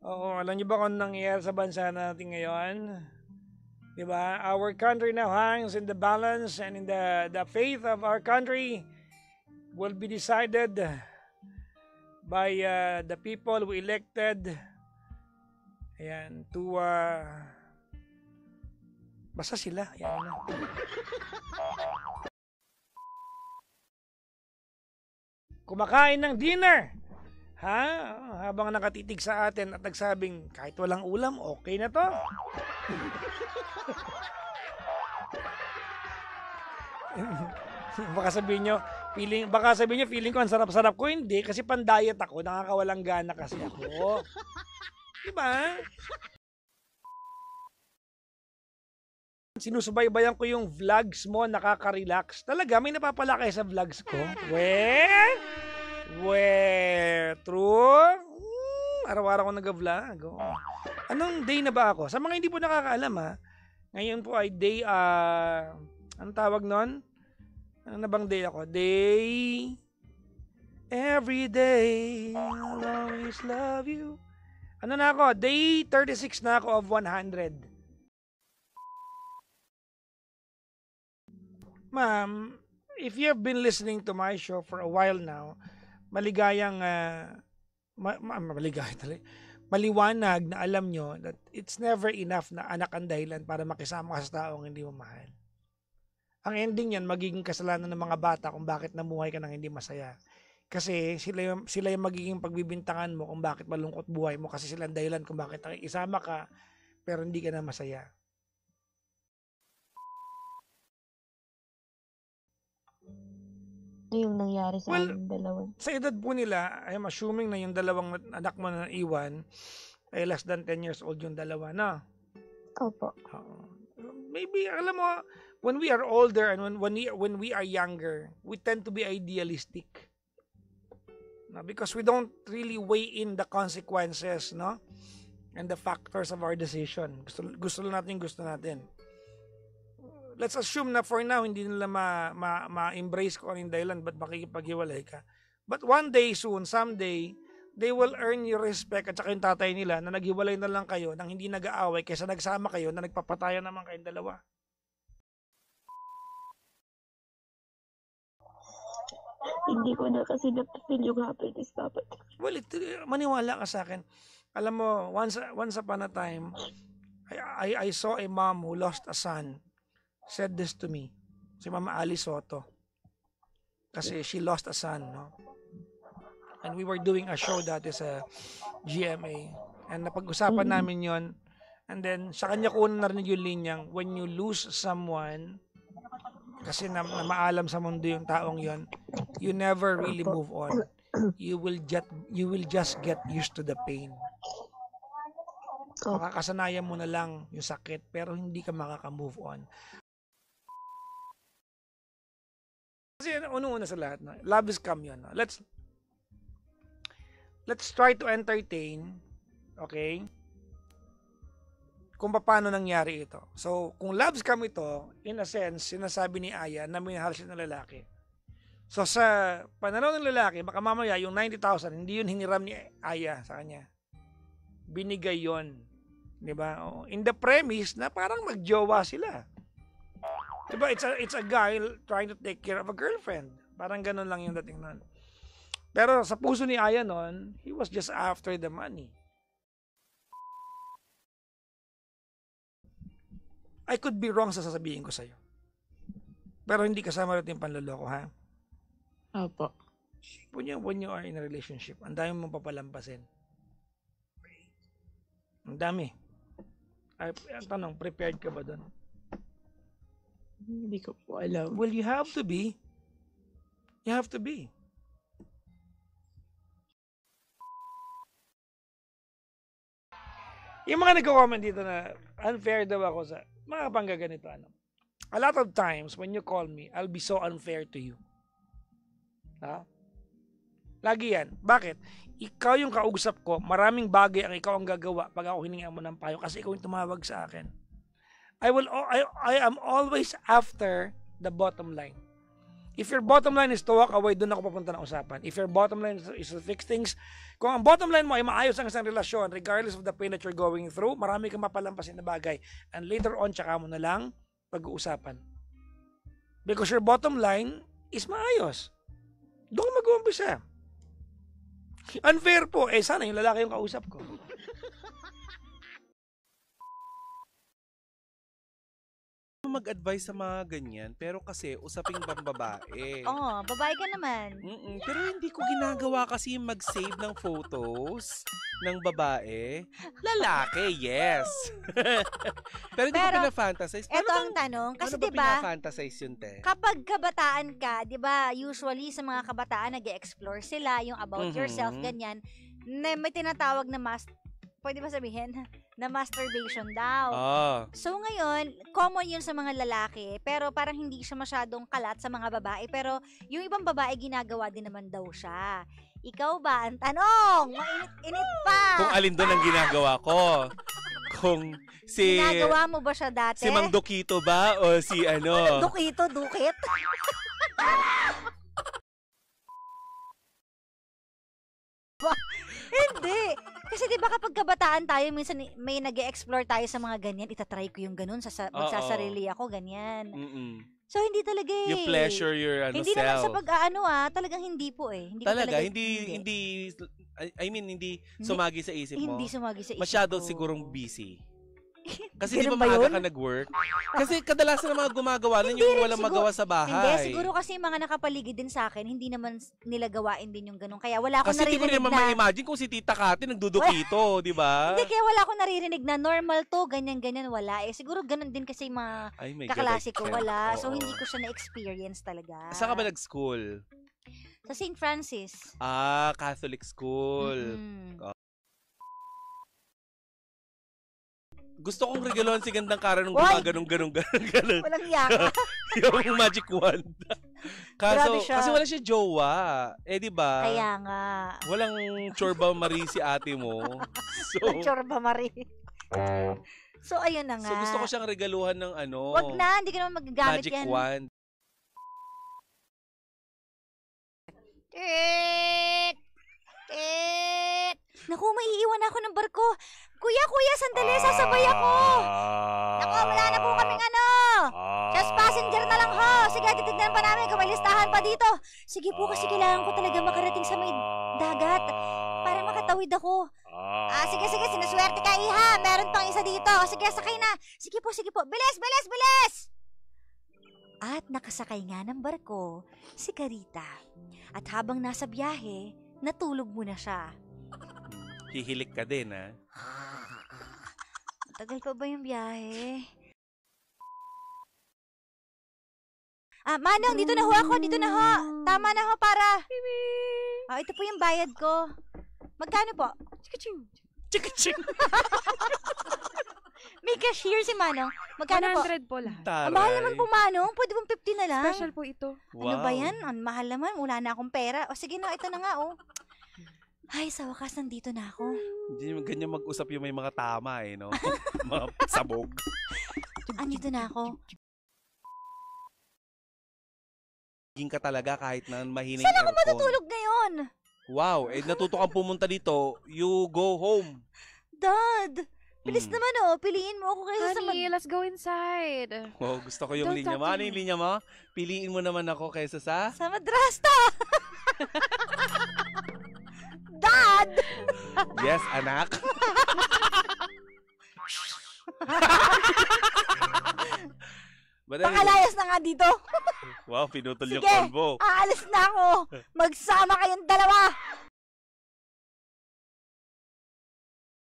Oo, alam niyo ba kung anong nangyayari sa bansa natin ngayon? 'Di ba? Our country now hangs in the balance, and in the faith of our country will be decided by the people we elected. Ayan, basta sila. Ayan na. Kumakain ng dinner. Ha? Habang nakatitig sa atin at nagsabing, kahit walang ulam, okay na to. Baka sabihin nyo, feeling ko ang sarap-sarap ko. Hindi, kasi pan-diet ako, nakakawalang gana kasi ako. Diba? Sinusubaybayan ko yung vlogs mo, nakaka-relax. Talaga, may napapala kayo sa vlogs ko? True? Araw-araw ko nag-vlog. Oh. Anong day na ba ako? Sa mga hindi po nakakaalam ha, ngayon po ay day, anong tawag nun? Ano na bang day ako? Every day, I'll always love you. Ano na ako? Day 36 na ako of 100. Ma'am, if you have been listening to my show for a while now, maliwanag na alam nyo that it's never enough na anak ang dahilan para makisama ka sa taong hindi mo mahal. Ang ending yan, magiging kasalanan ng mga bata kung bakit namuhay ka ng hindi masaya. Kasi sila yung magiging pagbibintangan mo kung bakit malungkot buhay mo, kasi sila ang dahilan kung bakit nakikisama ka pero hindi ka na masaya. Ano yung nangyari sa aming dalawa? Sa edad po nila, I'm assuming na yung dalawang anak mo na iwan ay less than 10 years old yung dalawa na. Opo. Maybe, alam mo, when we are older and when we are younger, we tend to be idealistic. No? Because we don't really weigh in the consequences, no? And the factors of our decision. Gusto natin. Let's assume na for now, hindi nila ma-embrace ko yung dahilan ba't makikipaghiwalay ka. But one day soon, someday, they will earn your respect at saka yung tatay nila na naghiwalay na lang kayo nang hindi nag-aaway kaysa nagsama kayo na nagpapatayan naman kayong dalawa. Hindi ko na kasi napapil yung happiness dapat. Well, maniwala ka sa akin. Alam mo, once upon a time, I saw a mom who lost a son said this to me. Si Mama Ali Soto. Kasi she lost a son, no? And we were doing a show dati sa GMA. And napag-usapan namin yon. And then, sa kanya ko narinig yung linyang, when you lose someone, kasi na maalam sa mundo yung taong yon, you never really move on. You will just get used to the pain. Makakasanayan mo na lang yung sakit, pero hindi ka makaka-move on. Kasi unang-una sa lahat, no? Love is come yun. No? Let's try to entertain, okay, kung paano nangyari ito. So, kung loves come ito, in a sense, sinasabi ni Aya na minahal siya ng lalaki. So, sa pananaw ng lalaki, baka mamaya yung 90,000, hindi yun hiniram ni Aya sa kanya. Binigay yun. Diba? In the premise na parang magjowa sila. Diba? It's a guy trying to take care of a girlfriend. Parang ganun lang yung dating nun. Pero sa puso ni Aya nun, he was just after the money. I could be wrong sa sasabihin ko sa'yo. Pero hindi kasama rin yung panloloko, ha? Opo. When you are in a relationship, ang dami mong papalampasin. Ang dami. Ang tanong, prepared ka ba doon? Hindi ko po alam. Well, you have to be. You have to be. Yung mga nag-comment dito na unfair daw ako sa mga panggaganito, ano. A lot of times, when you call me, I'll be so unfair to you. Ha? Lagi yan. Bakit? Ikaw yung kausap ko, maraming bagay ang ikaw ang gagawa pag ako hininga mo ng payo kasi ikaw yung tumawag sa akin. I am always after the bottom line. If your bottom line is to walk away, doon ako papunta ng usapan. If your bottom line is to fix things, kung ang bottom line mo ay maayos ang isang relasyon, regardless of the pain that you're going through, marami kang mapalampasin na bagay. And later on, tsaka mo na lang pag-uusapan. Because your bottom line is maayos. Doon ka mag-uumpisa. Unfair po. Sana yung lalaki yung kausap ko. Mag-advise sa mga ganyan, pero kasi usaping pambabae. Oo, babae ka naman. Pero hindi ko ginagawa kasi mag-save ng photos ng babae. Lalaki, yes. Pero hindi ko pinafantasize. Ito ang tanong, kasi ano ba diba, pinafantasize yun, te? kapag kabataan ka, 'di ba, usually sa mga kabataan nag-explore sila, yung about yourself, ganyan, na may tinatawag na pwede ba sabihin na masturbation daw. So ngayon, common yun sa mga lalaki, pero parang hindi siya masyadong kalat sa mga babae, pero yung ibang babae ginagawa din naman daw siya. Ikaw ba? Ang tanong! Mainit-init pa! Kung alin doon ang ginagawa ko. Kung si... Ginagawa mo ba siya dati? Si Mang Dokito ba? O si ano? Dukit? Hindi. Kasi 'di ba kapag kabataan tayo, minsan may nag-e-explore tayo sa mga ganyan, itatry ko yung ganun, magsasarili ako ganyan. So hindi talaga eh. You pleasure your hindi self. Naman sa pag-aano talagang hindi po eh. Hindi talaga, ko hindi hindi sumagi sa isip mo. Hindi sumagi sa isip Masyado ko. sigurong busy. Kasi di Ganun ba ba maaga yun? ka nag-work? Kasi kadalasan ng mga gumagawa nun yung walang magawa sa bahay. Hindi, siguro kasi yung mga nakapaligid din sa akin, hindi naman nila gawain din yung ganun. Kaya wala akong kasi di ko naririnig naman ma-imagine kung si Tita Kati nagdudukito, di ba? Hindi, kaya wala akong naririnig na normal to, ganyan-ganyan, wala. Siguro ganun din kasi yung mga kaklase ko, wala. So, hindi ko siya na-experience talaga. Saan ka ba nag-school? Sa St. Francis. Catholic school. Gusto kong regaluhan si Gandang Kara nung gumaganong. Walang yaka. Yung magic wand. Kasi wala siya jowa. Eh, di ba? Kaya nga. Walang chorba Marie si ate mo. So, chorba Marie. So, ayun na nga. So, gusto ko siyang regaluhan ng Wag na, hindi ka naman magagamit magic yan. Magic wand. Naku, maiiwan ako ng barko. Kuya, sandali, sasabay ako. Naku, wala na po kaming just passenger na lang ho. Sige, titignan pa namin kung may listahan pa dito. Sige po, kasi kailangan ko talaga makarating sa may dagat para makatawid ako. Sige, sinaswerte ka, iha. Meron pang isa dito. Sige, sakay na. Sige po. Bilis! At nakasakay nga ng barko si Carita. At habang nasa biyahe, natulog muna siya. Hihilik ka din, ha? Tagal pa ba yung biyahe? Manong, dito na ho ako. Tama na ho para... ito po yung bayad ko. Magkano po? Chika-ching! May cashier si Manong. Magkano po? 100 po lahat. Ang mahal naman po, Manong. Pwede pong 50 na lang. Special po ito. Wow. Ano ba yan? Ang mahal naman. Wala na akong pera. O sige na, ito na nga, oh. Ay, sa wakas, nandito na ako. Hindi ganyan mag-usap yung may mga tama, no? Mga sabog. Andito na ako. Hingin ka talaga kahit na mahining Saan ako aircon. matutulog ngayon? Wow, natuto kang pumunta dito. You go home. Dad, bilis naman piliin mo ako kaysa sa Honey, let's go inside. Wow, gusto ko yung Don't linya talk mo. to Ano me. yung linya mo? Piliin mo naman ako kaysa sa... Sa madrasta! Dad! Yes, anak. Pakalayas na nga dito. Wow, pinutol yung Sige, combo. aalis na ako. Magsama kayong dalawa.